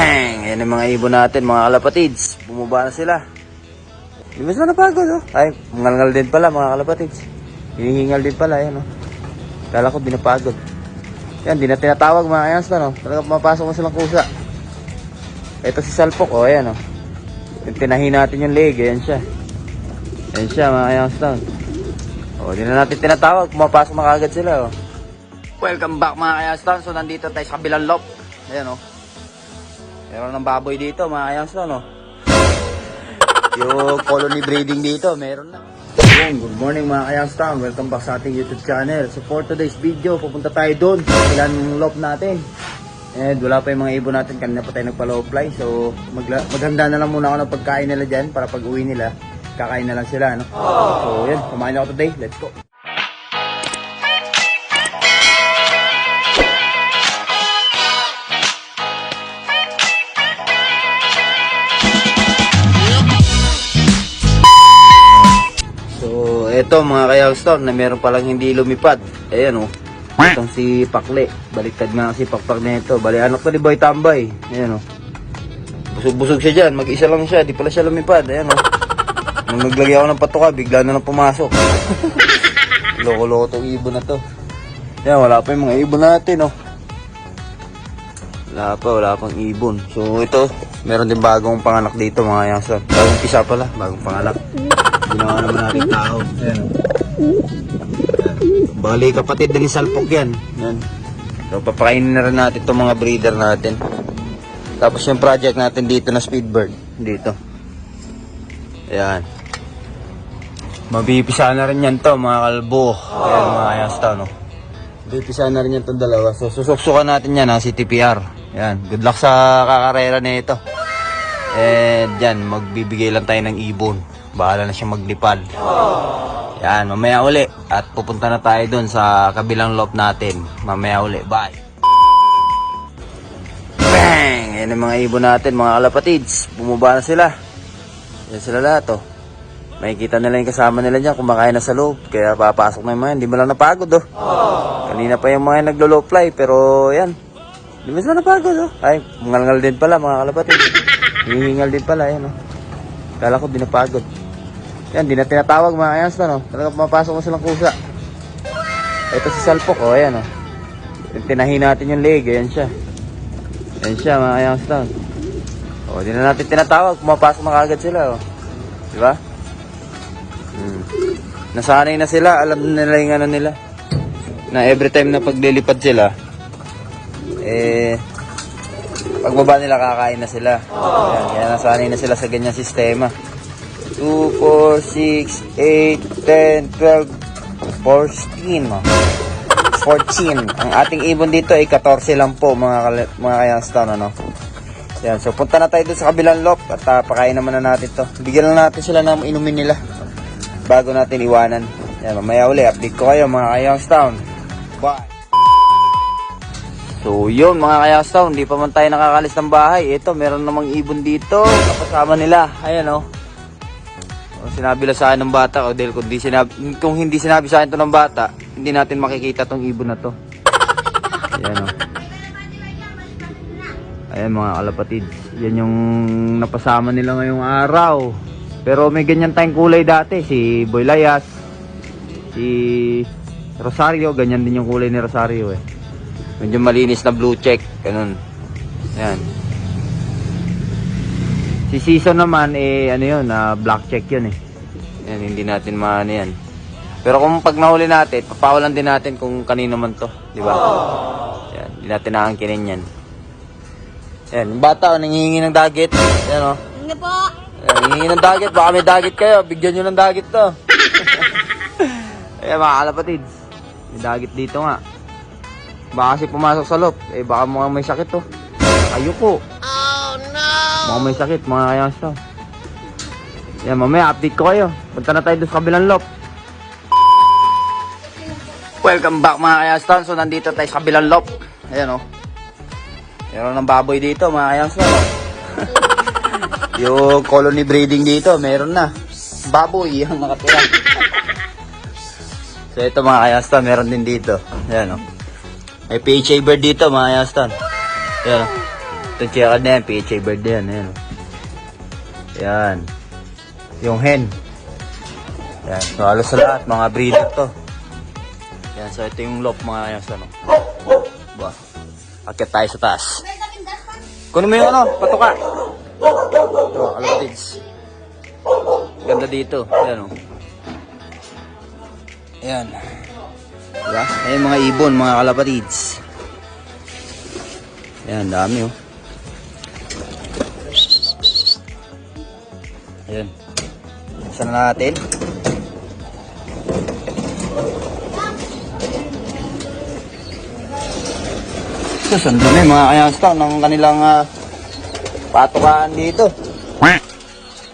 Bang! Ayan ang mga ibon natin, mga kalapatids. Bumaba na sila. Di ba sila napagod, oh? Ay, mangalngal din pala, mga kalapatids. Hinihingal din pala, ayan, oh. Kala ko binapagod. Yan, di na tinatawag, mga kayans, no? Talaga pumapasok na silang kusa. Ito si Salpok, oh, ayan, oh. Yung tinahin natin yung leg, ayan siya. Ayan siya, mga kayans, no? Oh, di na natin tinatawag, pumapasok na kagad sila, oh. Welcome back, mga kayans, no? So, nandito tayo sa kabilang loft. Ayan, oh. Meron ng baboy dito, mga kayans, no? Yung colony breeding dito, meron na. Good morning, mga kayans, welcome back sa ating YouTube channel. So, for today's video, pupunta tayo doon sa ilang loft natin. And wala pa yung mga ibon natin, kanina pa tayo nagpa-low fly. So, maghanda na lang muna ako ng pagkain nila dyan para pag uwi nila, kakain na lang sila, no? So, yan, kumain ako today. Let's go. Ito mga kayawston na meron palang hindi lumipad. Ayan, oh. Itong si Pakle. Baliktad nga si Pakpak na ito. Bali anak to ni Boy Tambay. Ayan, oh. Busog-busog siya dyan. Mag-isa lang siya. Di pala siya lumipad. Ayan, oh. Nung naglagay ako ng patuka, bigla na lang pumasok. Loko-loko tong ibon na to. Ayan, wala pa yung mga ibon natin, oh. Wala pang ibon. So ito, meron din bagong panganak dito mga kayawston. Bagong pisa pala, bagong panganak. Ginawa naman natin tao. Ayan. Bali kapatid na ni Salpok yan. Ayan. So papakainin na rin natin itong mga breeder natin. Tapos yung project natin dito na Speedbird. Dito. Ayan. Mabipisa na rin yan to mga kalbo. Ayan mga kayawston, no? Mabipisa na rin yan itong dalawa. So susuksukan natin yan ha, si TPR. Ayan. Good luck sa kakarera na ito. And yan, magbibigay lang tayo ng ibon. Bahala na siya maglipad. Yan, mamaya uli. At pupunta na tayo dun sa kabilang loft natin. Mamaya uli. Bye! Bang! Yan ang mga ibon natin, mga kalapatids. Bumaba na sila. Yan sila lahat, oh. Makikita nila yung kasama nila dyan. Kumakain na sa loob. Kaya papasok na yung mga yan. Hindi mo lang napagod, oh. Kanina pa yung mga naglo-low fly. Pero yan. Hindi mo sila napagod, oh. Ay, mangalngal din pala, mga kalapatids. Hinihingal din pala, yan, oh. Kala ko binapagod. Yan, di na tinatawag mga kayans, no? Talaga pumapasok na silang kusa. Ito si Salpok, oh, ayan, oh. Yung tinahin natin yung leg, ayan siya. Ayan siya, mga kayans, no? Oh, di na natin tinatawag, pumapasok na kagad sila, oh. Diba? Nasanay na sila, alam nila yung ano nila. Na every time na paglilipad sila, pagbaba nila kakain na sila. Ayan, kaya nasanay na sila sa ganyang sistema. 2, 4, 6, 8, 10, 12, 14. 14. Ang ating ibon dito ay 14 lang po mga kayawston, ano. Ayan, so punta na tayo dun sa kabilang loft at pakain naman na natin to. Bigyan lang natin sila ng inumin nila bago natin iwanan. Ayan, mamaya uli, update ko kayo mga kayawston. Bye! So yun mga kayawston, hindi pa man tayo nakakalis ng bahay. Ito, meron namang ibon dito kapasama nila. Ayan, oh. Sinabi lang sa akin ng bata, o dahil kung hindi sinabi sa akin to ng bata, hindi natin makikita tong ibon na to. Ayan, oh. Ayan mga kalapatids, yan yung napasama nila ngayong araw. Pero may ganyan tayong kulay dati, si Boy Layas, si Rosario, ganyan din yung kulay ni Rosario, eh. Medyo malinis na blue check, ganun. Ayan. Si Season naman, ano yun, black check yun, eh. Ayan, hindi natin maano yan. Pero kung pag nahuli natin, papawalan din natin kung kanino man to, di ba? Ayan, hindi natin naangkinin yan. Ayan, yung bata, nangihingi ng dagit. Ayan, oh. Hindi po. Ayan, nangihingi ng dagit, baka may dagit kayo, bigyan nyo ng dagit to. Ayan, mga kalapatids, may dagit dito nga. Baka kasi pumasok sa loft, baka mukhang may sakit to. Ayoko. Mukhang may sakit, mga kayawston. Yan, mamaya update ko kayo. Punta na tayo doon sa kabilang loft. Welcome back mga kayawston. So nandito tayo sa kabilang loft. Ayan, oh. Meron ng baboy dito mga kayawston. Yung colony breeding dito, meron na. Baboy yung nakatira. So ito mga kayawston, meron din dito. Ayan, oh. May PHA bird dito mga kayawston. Ayan, oh. Itong checkered na yan, PHA bird na yan. Ayan, oh. Yan. Yung hen. Yan. So, halos sa lahat, mga breeder to. Yan. So, ito yung loft mga yan. Ano. Ba. Akit tayo sa taas. Kunin mo yung ano, patuka. Ito, kalapatids. Ganda dito. Ayan, oh. Ayan. Diba? Ayan mga ibon, mga kalapatids. Ayan, dami, oh. Ayan. Saan na natin? Sus, ang dami mga kayasta ng kanilang patukaan dito.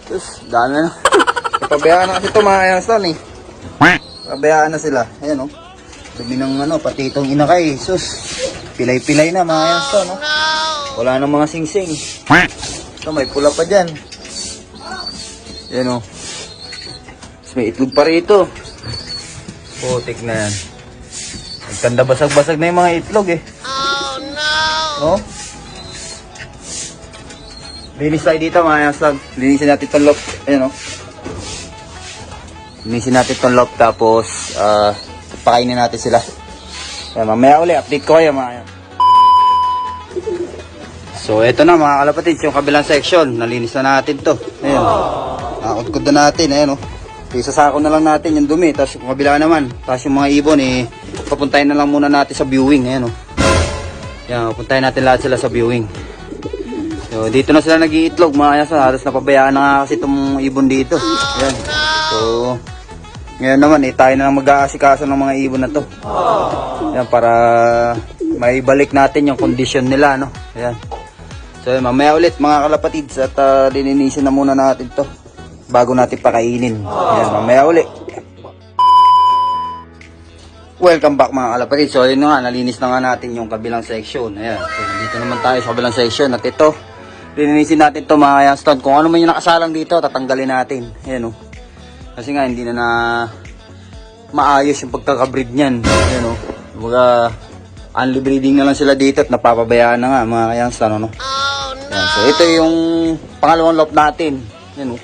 Sus, dami na. Pabayaan na kasi ito mga kayasta eh. Pabayaan na sila. Ayan oh. Dumi ng ano, pati itong inakay. Sus, pilay-pilay na mga kayasta no. Wala nang mga sing-sing. Ito, may pula pa dyan. Ayan o. May itlog pa rito. Putik na yan. Nagkanda basag-basag na yung mga itlog eh. Oh no! Oh? Linis tayo dito mga yaslag. Linisin natin itong loft. Ayan o. Linisin natin itong loft tapos pakainin natin sila. Ayan, mamaya uli. Update ko kayo mga yan. So eto na mga kalapatids. Yung kabilang section. Nalinis na natin to. Ayan. Nakudkod na natin, ayan o. Isasako na lang natin yung dumi, tapos yung kabila naman. Tapos yung mga ibon, papuntahin na lang muna natin sa viewing, ayan o. Yan, papuntahin natin lahat sila sa viewing. So, dito na sila nag-iitlog, mga kayasa. Halos napabayaan na nga kasi itong ibon dito. Ayan. So, ngayon naman, tayo na lang mag-aasikaso ng mga ibon na to. Ayan, para maibalik natin yung kondisyon nila, no. Ayan. So, mamaya ulit mga kalapatids at lininisin na muna natin to bago natin pakainin. Ayan, mamaya ulit. Welcome back mga kalapatids. So, yun nga, nalinis na nga natin yung kabilang section. Ayan, so dito naman tayo sa kabilang section at ito, lininisin natin to mga kayaston. Kung ano man yung nakasalang dito, tatanggalin natin. Ayan o. Kasi nga, hindi na maayos yung pagkakabreed niyan. Ayan o. Baga, only breeding na lang sila dito at napapabayaan na nga mga kayaston, ano. Ayan, so ito yung pangalawang loft natin. Ayan o.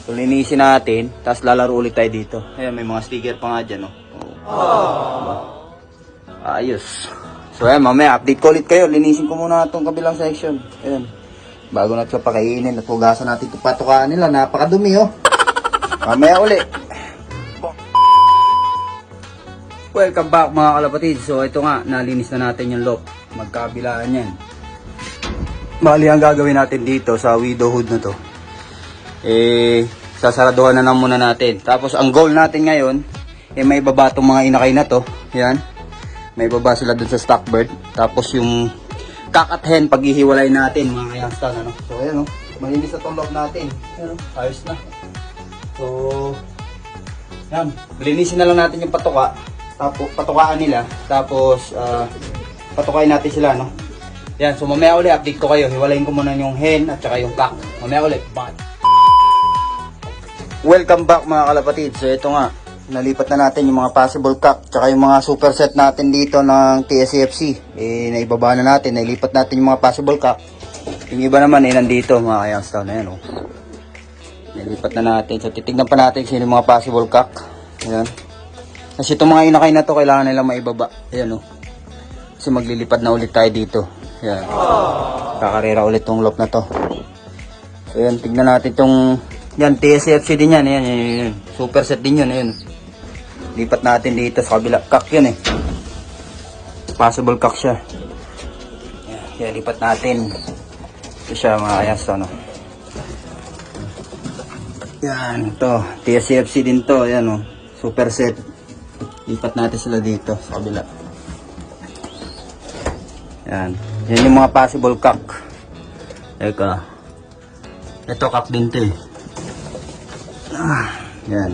So linisin natin, tapos lalaro ulit tayo dito. Ayan, may mga sticker pa nga dyan o. Diba? Ayos. So ayan, mamaya update ko ulit kayo. Linisin ko muna itong kabilang section. Ayan. Bago natin pakainin at hugasan natin itong patukaan nila. Napakadumi o. Mamaya ulit. Welcome back mga kalapatid. So ito nga, nalinis na natin yung loft. Magkabilaan yan. Bali ang gagawin natin dito sa widowhood na to, sasaraduhan na lang muna natin. Tapos ang goal natin ngayon, may baba itong mga inakay na to. Yan. May baba sila dun sa stock bird. Tapos yung cock at hen, paghihiwalay natin mga kayastan, ano. So ayan o, malinis na itong loob natin. Ayan o, ayos na. So yan, linisin na lang natin yung patuka. Tapos patukaan nila. Tapos patukain natin sila, no. Yan, so mamaya ulit update ko kayo. Hiwalayin ko muna yung hen at saka yung cock. Mamaya ulit, bye. Welcome back mga kalapatid. So ito nga, nalipat na natin yung mga possible cock tsaka yung mga superset natin dito ng TSCFC. Naibaba na natin, nailipat natin yung mga possible cock. Yung iba naman nandito mga kayangstown na yan. Nailipat na natin. So titignan pa natin sino yung mga possible cock. Ayan. Kasi itong mga inakay na to kailangan nila maibaba. Ayan o. Kasi maglilipad na ulit tayo dito. Ayan. Kakarera ulit tong loft na to. So ayan, tignan natin itong yan, TSFC din yan. Ayan. Super set din yun. Ayan. Lipat natin dito sa kabila. Cock yun eh. Possible cock siya. Ayan, lipat natin. Ito siya mga kayas. Ano. Yan, ito. TSFC din to. Ayan o. Super set. Lipat natin sila dito sa kabila. Yan. Yan yung mga possible cock. Eka. Ito cock din to eh. Yan.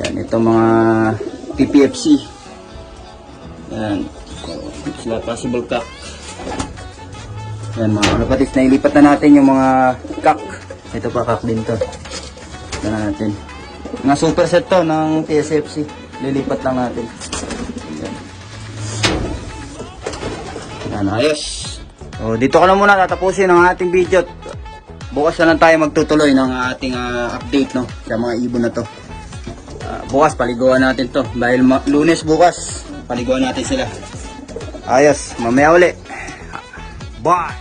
Yan, ito mga PPFC. Yan. So, sila possible cock. Yan mga kalapatids, nailipat na natin yung mga cock. Ito pa cock din to. Ito na natin. Mga super set to ng TSFC. Lilipat lang natin. Yan. Yan, ayos. So, dito ko na muna tatapusin ang ating video. Bukas na lang tayo magtutuloy ng ating update, no, sa mga ibon na to. Bukas paliguan natin to dahil Lunes bukas. Paliguan natin sila. Ayos, mamaya uli. Bye!